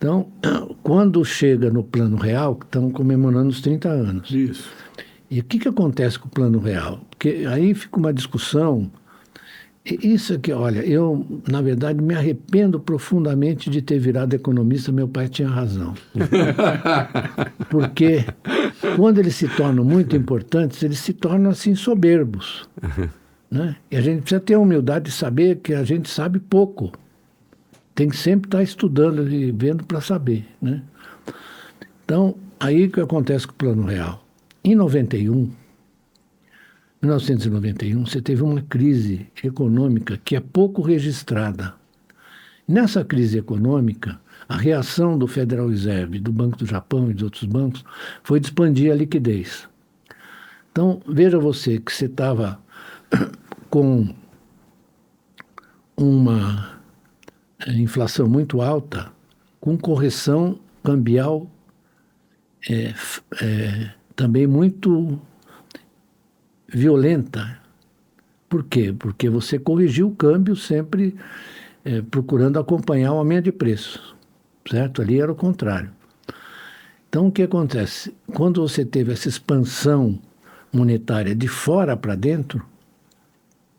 Então, quando chega no Plano Real, estamos comemorando os 30 anos. Isso. E o que acontece com o Plano Real? Porque aí fica uma discussão. Isso aqui, olha, eu, na verdade, me arrependo profundamente de ter virado economista. Meu pai tinha razão. Porque quando eles se tornam muito importantes, eles se tornam, assim, soberbos. Né? E a gente precisa ter a humildade de saber que a gente sabe pouco. Tem que sempre estar estudando e vendo para saber. Né? Então, aí o que acontece com o Plano Real? Em 1991, você teve uma crise econômica que é pouco registrada. Nessa crise econômica, a reação do Federal Reserve, do Banco do Japão e de outros bancos foi de expandir a liquidez. Então, veja você que você estava com uma inflação muito alta, com correção cambial também muito violenta. Por quê? Porque você corrigiu o câmbio sempre procurando acompanhar o aumento de preços, certo? Ali era o contrário. Então, o que acontece? Quando você teve essa expansão monetária de fora para dentro,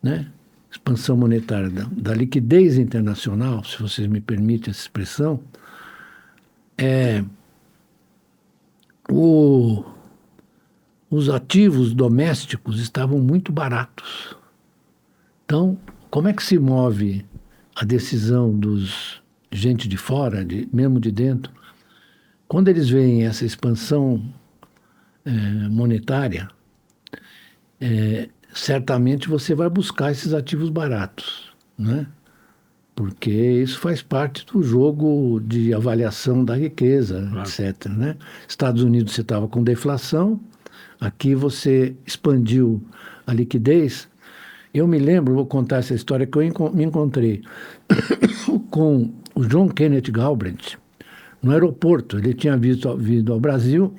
né? Expansão monetária da liquidez internacional, se vocês me permitem essa expressão, os ativos domésticos estavam muito baratos. Então, como é que se move a decisão dos gente de fora, mesmo de dentro? Quando eles veem essa expansão monetária, certamente você vai buscar esses ativos baratos, né? Porque isso faz parte do jogo de avaliação da riqueza, claro, etc. Né? Estados Unidos você estava com deflação, aqui você expandiu a liquidez. Eu me lembro, vou contar essa história, que eu me encontrei com o John Kenneth Galbraith no aeroporto. Ele tinha vindo ao Brasil,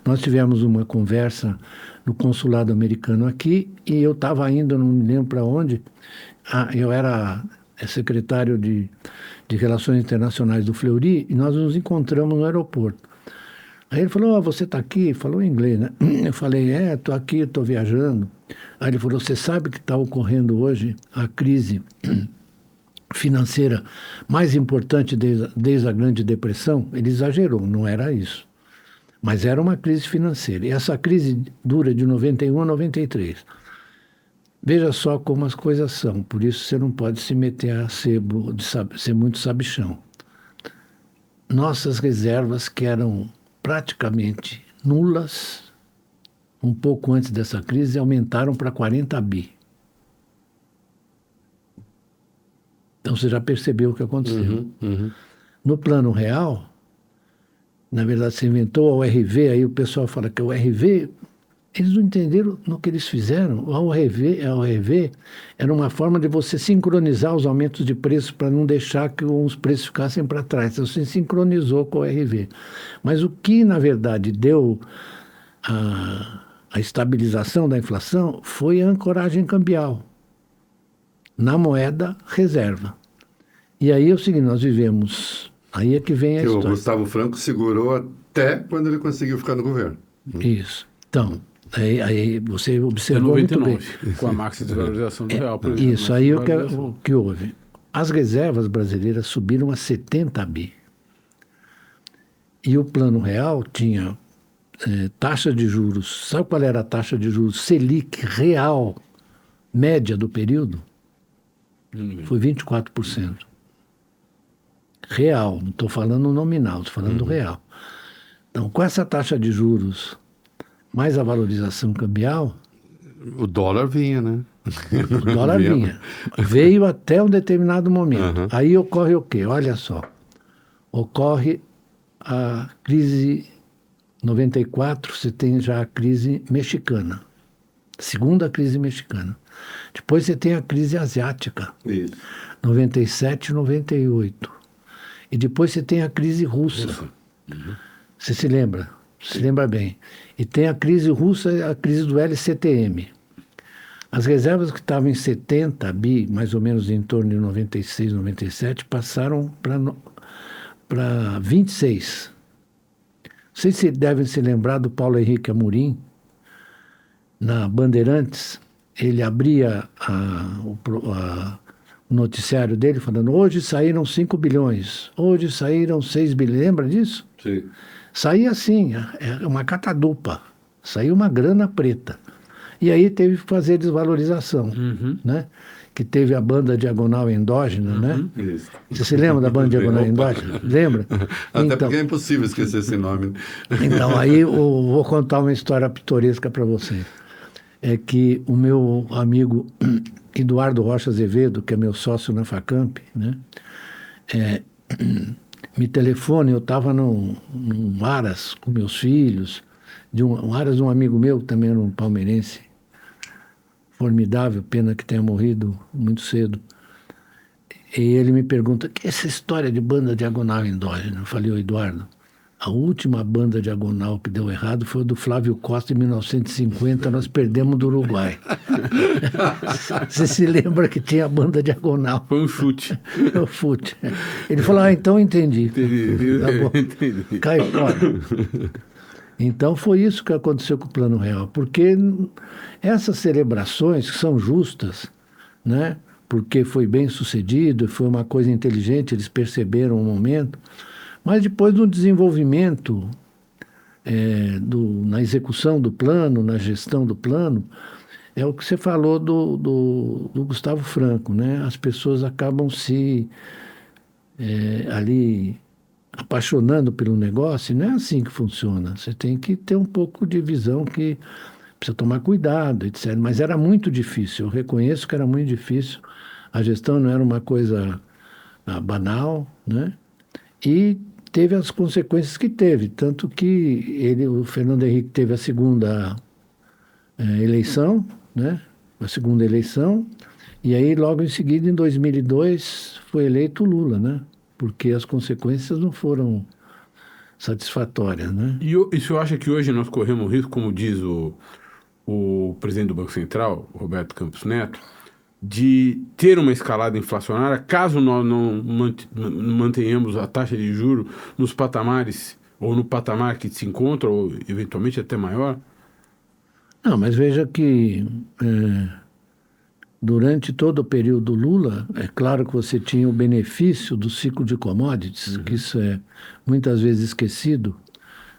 nós tivemos uma conversa no consulado americano aqui, e eu estava indo, não me lembro para onde, eu era secretário de Relações Internacionais do Fleury, e nós nos encontramos no aeroporto. Aí ele falou, você está aqui? Falou em inglês, né? Eu falei, estou aqui, estou viajando. Aí ele falou, você sabe que está ocorrendo hoje a crise financeira mais importante desde a Grande Depressão? Ele exagerou, não era isso. Mas era uma crise financeira. E essa crise dura de 91 a 93. Veja só como as coisas são. Por isso você não pode se meter a ser muito sabichão. Nossas reservas, que eram praticamente nulas, um pouco antes dessa crise, aumentaram para 40 bi. Então você já percebeu o que aconteceu. No Plano Real, na verdade, se inventou a ORV, aí o pessoal fala que o ORV, eles não entenderam no que eles fizeram. A ORV era uma forma de você sincronizar os aumentos de preço para não deixar que os preços ficassem para trás. Então, você sincronizou com a ORV. Mas o que, na verdade, deu a estabilização da inflação foi a ancoragem cambial na moeda reserva. E aí é o seguinte, nós vivemos... Aí é que vem a história. O Gustavo Franco segurou até quando ele conseguiu ficar no governo. Isso. Então, aí você observou muito bem. Com a máxima desvalorização do real, por exemplo. Isso, aí o que houve? As reservas brasileiras subiram a 70 bi. E o Plano Real tinha taxa de juros. Sabe qual era a taxa de juros Selic real, média do período? Foi 24%. Real, não estou falando nominal, estou falando real. Então, com essa taxa de juros, mais a valorização cambial... O dólar vinha, né? O dólar vinha. Veio até um determinado momento. Aí ocorre o quê? Olha só. Ocorre a crise 94, você tem já a crise mexicana. Segunda crise mexicana. Depois você tem a crise asiática. Isso. 97 e 98. E depois você tem a crise russa. Você se lembra? Se lembra bem. E tem a crise russa, a crise do LCTM. As reservas que estavam em 70 bi, mais ou menos em torno de 96, 97, passaram para 26. Vocês devem se lembrar do Paulo Henrique Amorim, na Bandeirantes. Ele abria o noticiário dele falando: hoje saíram 5 bilhões, hoje saíram 6 bilhões. Lembra disso? Sim. Saía assim, é uma catadupa, saía uma grana preta. E aí teve que fazer desvalorização, né? Que teve a banda diagonal endógena, né? Isso. Você se lembra da banda diagonal endógena? Lembra? Até Então, porque é impossível esquecer esse nome. então aí eu vou contar uma história pitoresca para você. É que o meu amigo Eduardo Rocha Azevedo, que é meu sócio na Facamp, né? Me telefona, eu estava num Aras com meus filhos, um Aras de um amigo meu, que também era um palmeirense, formidável, pena que tenha morrido muito cedo. E ele me pergunta: que é essa história de banda diagonal endógena? Eu falei: ô Eduardo, a última banda diagonal que deu errado foi a do Flávio Costa em 1950, nós perdemos do Uruguai. Você se lembra que tinha a banda diagonal? Foi um chute. O fute. Ele falou: então entendi. Entendi. Tá bom. Entendi. Cai fora. Então foi isso que aconteceu com o Plano Real, porque essas celebrações que são justas, né? Porque foi bem sucedido, foi uma coisa inteligente, eles perceberam o momento, mas depois do desenvolvimento, na execução do plano, na gestão do plano, é o que você falou do Gustavo Franco, né? As pessoas acabam se ali apaixonando pelo negócio, e não é assim que funciona. Você tem que ter um pouco de visão, que precisa tomar cuidado, etc. Mas era muito difícil, eu reconheço que era muito difícil. A gestão não era uma coisa banal, né? E teve as consequências que teve, tanto que o Fernando Henrique teve a segunda eleição, né? A segunda eleição, e aí logo em seguida, em 2002, foi eleito o Lula, né? Porque as consequências não foram satisfatórias, né? E o senhor acha que hoje nós corremos risco, como diz o presidente do Banco Central, Roberto Campos Neto, de ter uma escalada inflacionária caso nós não mantenhamos a taxa de juros nos patamares, ou no patamar que se encontra, ou eventualmente até maior? Não, mas veja que durante todo o período Lula, é claro que você tinha o benefício do ciclo de commodities, que isso é muitas vezes esquecido,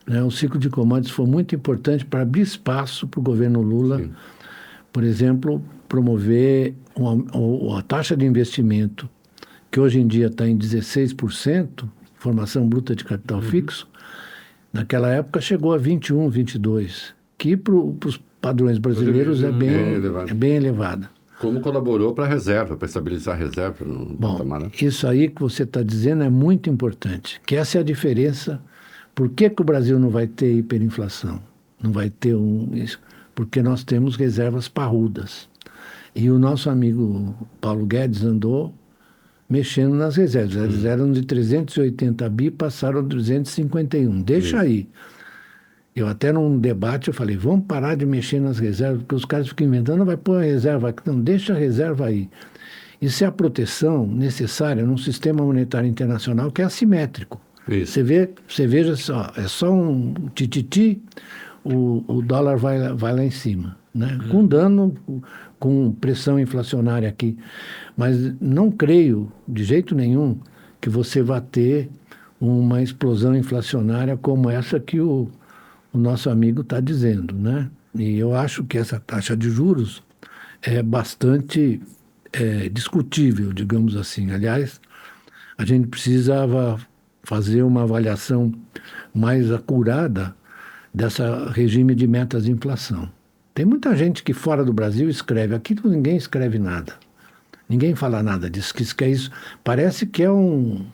né? O ciclo de commodities foi muito importante para abrir espaço para o governo Lula, sim, por exemplo, promover a taxa de investimento, que hoje em dia está em 16%, formação bruta de capital fixo, naquela época chegou a 21, 22%, que para os padrões brasileiros é bem elevada. Como colaborou para a reserva, para estabilizar a reserva no patamar? Bom, isso aí que você está dizendo é muito importante, que essa é a diferença. Por que o Brasil não vai ter hiperinflação? Não vai ter isso? Porque nós temos reservas parrudas. E o nosso amigo Paulo Guedes andou mexendo nas reservas. Eles eram de 380 bi, passaram a 251. Deixa aí. Eu até num debate eu falei: vamos parar de mexer nas reservas, porque os caras ficam inventando, vai pôr a reserva aqui. Não, deixa a reserva aí. Isso é a proteção necessária num sistema monetário internacional que é assimétrico. Isso. Você veja só, é só um tititi, o dólar vai lá em cima, né? Com dano, com pressão inflacionária aqui. Mas não creio, de jeito nenhum, que você vá ter uma explosão inflacionária como essa que o nosso amigo está dizendo, né? E eu acho que essa taxa de juros é bastante discutível, digamos assim. Aliás, a gente precisava fazer uma avaliação mais acurada dessa regime de metas de inflação. Tem muita gente que fora do Brasil escreve, aqui ninguém escreve nada. Ninguém fala nada disso, que é isso. Parece que é um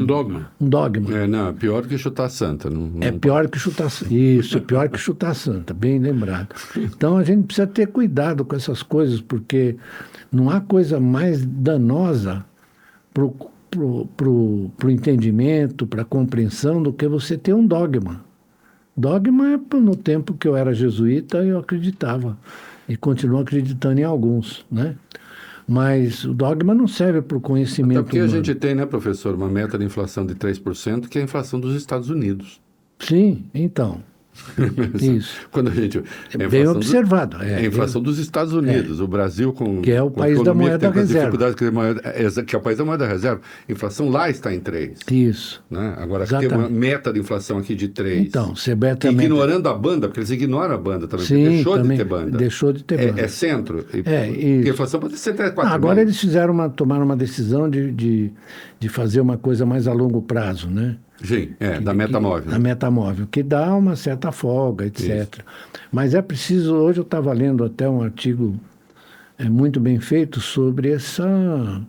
dogma. Um dogma. Não, é pior que chutar santa. É pior que chutar santa. Isso, é pior que chutar santa, bem lembrado. Então a gente precisa ter cuidado com essas coisas, porque não há coisa mais danosa pro entendimento, para a compreensão, do que você ter um dogma. Dogma é no tempo que eu era jesuíta, eu acreditava. E continuo acreditando em alguns, né? Mas o dogma não serve para o conhecimento Até porque a humano. gente tem, né, professor, uma meta de inflação de 3%, que é a inflação dos Estados Unidos. Sim, então. Isso. Quando a gente... É bem observado. É a inflação dos Estados Unidos. O Brasil com... Que é o com a país da economia moeda que tem reserva. dificuldades, que é o país da moeda reserva. A inflação lá está em 3. Isso. Né? Agora, tem uma meta de inflação aqui de 3. Então, você também... Ignorando a banda, porque eles ignoram a banda também. Sim, Deixou também de ter banda. Deixou de ter banda. É centro. Isso. E a inflação pode ser até 4. Agora eles tomaram uma decisão de fazer uma coisa mais a longo prazo, né? Sim, da meta móvel. Da meta móvel, que dá uma certa folga, etc. Isso. Mas é preciso... Hoje eu estava lendo até um artigo muito bem feito sobre essa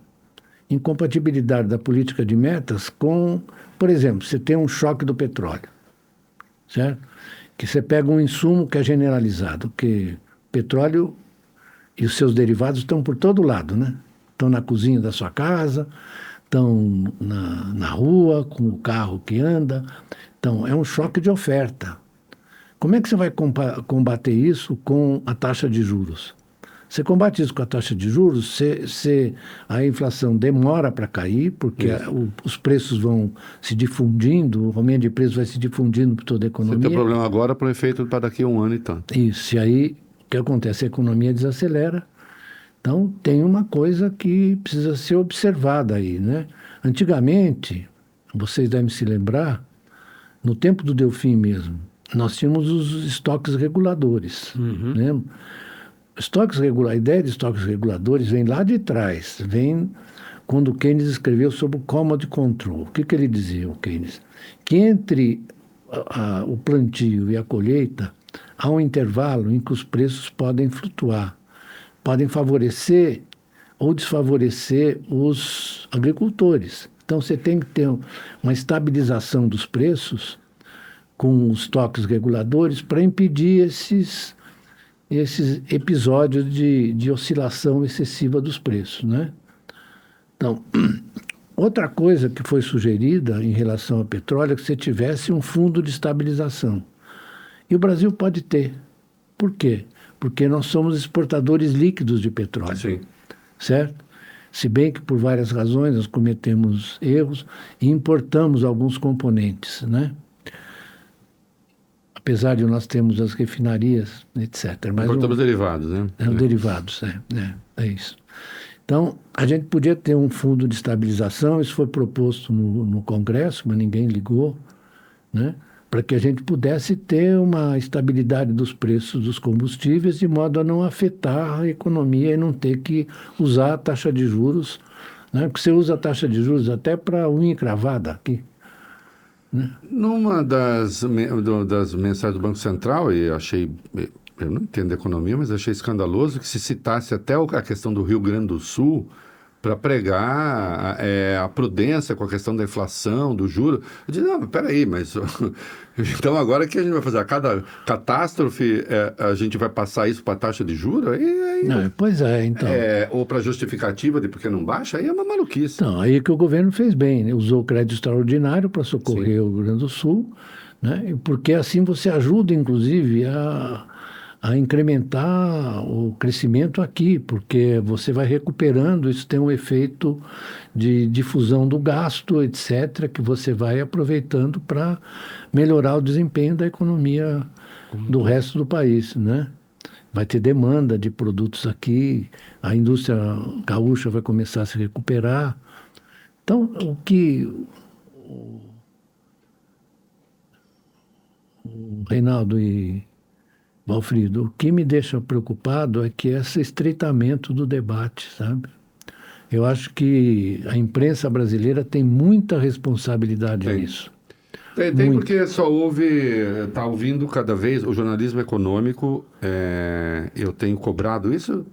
incompatibilidade da política de metas com... Por exemplo, você tem um choque do petróleo, certo? Que você pega um insumo que é generalizado, que petróleo e os seus derivados estão por todo lado, né? Estão na cozinha da sua casa, estão na rua, com o carro que anda. Então, é um choque de oferta. Como é que você vai combater isso com a taxa de juros? Você combate isso com a taxa de juros, a inflação demora para cair, porque os preços vão se difundindo, o aumento de preço vai se difundindo por toda a economia. Você tem problema agora para o efeito para daqui a 1 ano e tanto. Isso, e aí o que acontece? A economia desacelera. Então, tem uma coisa que precisa ser observada aí, né? Antigamente, vocês devem se lembrar, no tempo do Delfim mesmo, nós tínhamos os estoques reguladores, né? A ideia de estoques reguladores vem lá de trás, vem quando o Keynes escreveu sobre o Commodity Control. O que ele dizia, o Keynes? Que entre o plantio e a colheita há um intervalo em que os preços podem flutuar. Podem favorecer ou desfavorecer os agricultores. Então, você tem que ter uma estabilização dos preços com os toques reguladores para impedir esses episódios de oscilação excessiva dos preços, né? Então, outra coisa que foi sugerida em relação ao petróleo é que você tivesse um fundo de estabilização. E o Brasil pode ter. Por quê? Porque nós somos exportadores líquidos de petróleo. Sim. Certo? Se bem que, por várias razões, nós cometemos erros e importamos alguns componentes, né? Apesar de nós termos as refinarias, etc. Mas importamos derivados, né? Derivados, é isso. Então, a gente podia ter um fundo de estabilização, isso foi proposto no Congresso, mas ninguém ligou, né? Para que a gente pudesse ter uma estabilidade dos preços dos combustíveis de modo a não afetar a economia e não ter que usar a taxa de juros, né? Porque você usa a taxa de juros até para unha encravada aqui. Né? Numa das mensagens do Banco Central, e achei, eu não entendo economia, mas achei escandaloso que se citasse até a questão do Rio Grande do Sul para pregar a prudência com a questão da inflação, do juro. Eu disse, não, peraí, mas então agora o que a gente vai fazer? A cada catástrofe a gente vai passar isso para a taxa de juros? Pois é, então. Ou para justificativa de porque não baixa, aí é uma maluquice. Então, aí que o governo fez bem, né? Usou o crédito extraordinário para socorrer Sim. o Rio Grande do Sul, né? Porque assim você ajuda, inclusive, a incrementar o crescimento aqui, porque você vai recuperando, isso tem um efeito de difusão do gasto, etc., que você vai aproveitando para melhorar o desempenho da economia do resto do país, né? Vai ter demanda de produtos aqui, a indústria gaúcha vai começar a se recuperar. Então, o Reinaldo e Valfrido, o que me deixa preocupado é que esse estreitamento do debate, sabe? Eu acho que a imprensa brasileira tem muita responsabilidade nisso. Tem porque só está ouvindo cada vez, o jornalismo econômico, eu tenho cobrado isso,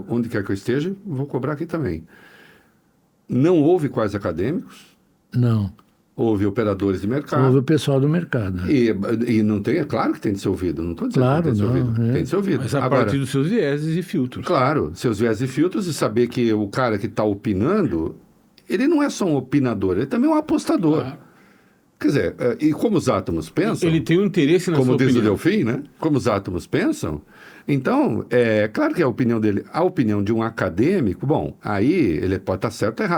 onde quer que eu esteja, vou cobrar aqui também. Não houve quase acadêmicos. Não. Houve operadores de mercado. Houve o pessoal do mercado. E não tem, é claro que tem de ser ouvido, não estou dizendo claro, que tem de ser ouvido. É. Tem de ser ouvido. Mas a partir dos seus vieses e filtros. Claro, seus vieses e filtros, e saber que o cara que está opinando, ele não é só um opinador, ele também é um apostador. Claro. Quer dizer, e como os átomos pensam... Ele tem um interesse na como sua diz opinião. o Delfim, né? Como os átomos pensam. Então, é claro que a opinião dele, a opinião de um acadêmico, bom, aí ele pode estar certo ou errado.